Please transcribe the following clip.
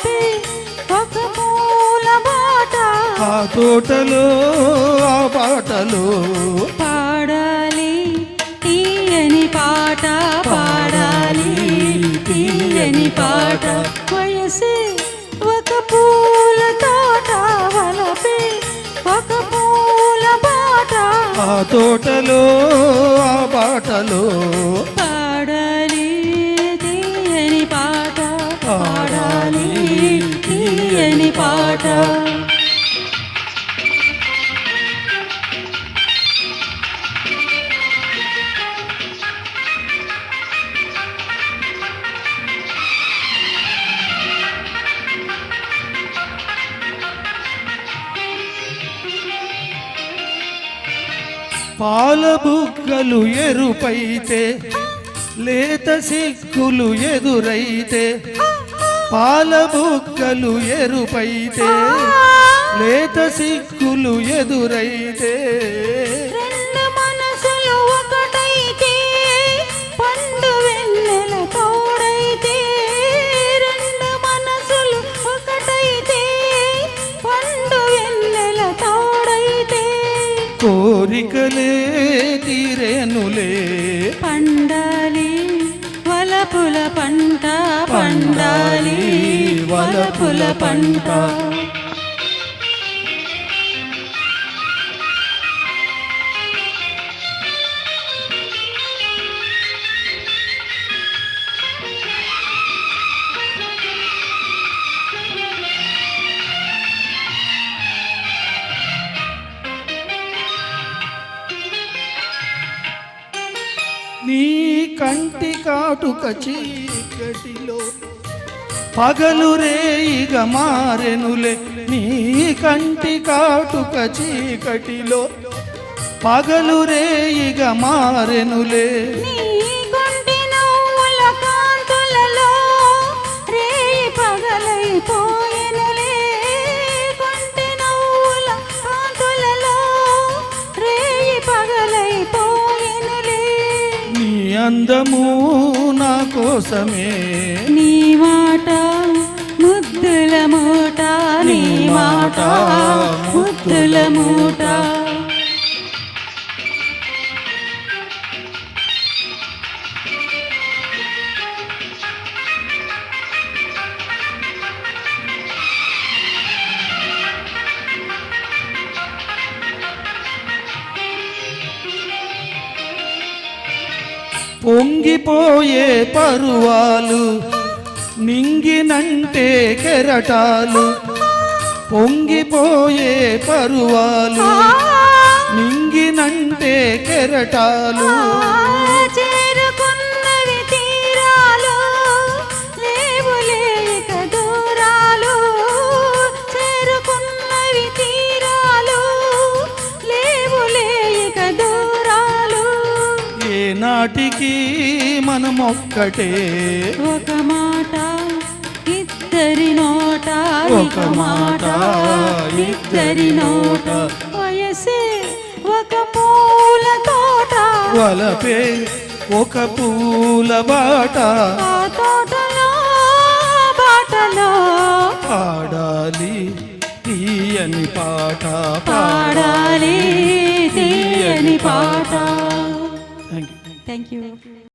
వలపే ఒక పూల బాట ఆ తోటలో ఆ బాటలో పాడాలి తీయని పాట పాడాలి తీయని పాట వయసే ఒక పూల తోట వలపే ఒక పూల బాట ఆ తోటలో ఆ బాటలో పాడాలి తీయని పాట పాడాలి తీయని పాట పాల బుగ్గలు ఎరుపైతే లేత సిక్కులు ఎదురైతే పాల బుగ్గలు ఎరుపైతే లేత సిక్కులు ఎదురైతే రెండు మనసులు ఒకటైతే పండు వెన్నెల తోడైతే రెండు మనసులు ఒకటైతే పండు వెన్నెల తోడైతే కోరికలే తీరేనులే పండాలి వలపుల పంట పండాలి వలపుల పంట నీ కంటి కాటుక చీకటిలో పగలు రేయిగ మారెనులే నీ కంటి కాటుక చీకటిలో పగలు రేయిగ మారెనులే నీ గుండె నవ్వుల కాంతులలో రేయి పగలైపోయెనులే గుండె నవ్వుల కాంతులలో రేయి పగలైపోయెనులే నీ అందము నా కోసమే నీ మాట ముద్దుల మూట నీ మాట ముద్దుల మూట పొంగిపోయే పరువాలు నింగినంటే కెరటాలు పొంగిపోయే పరువాలు నింగినంటే కెరటాలు చేరుకున్నవి తీరాలు లేవులే ఇక దూరాలు చేరుకున్నవి తీరాలు లేవులే ఇక దూరాలు ఏనాటికి మనమొక్కటే ఒక మాట ఇద్దరి నోట ఒక మాట ఇద్దరి నోట వయసే ఒక పూల తోట వలపే ఒక పూల బాట ఆ తోటలో బాటలో పాడాలి తీయని పాట పాడాలి తీయని పాట థ్యాంక్ యూ థ్యాంక్ యూ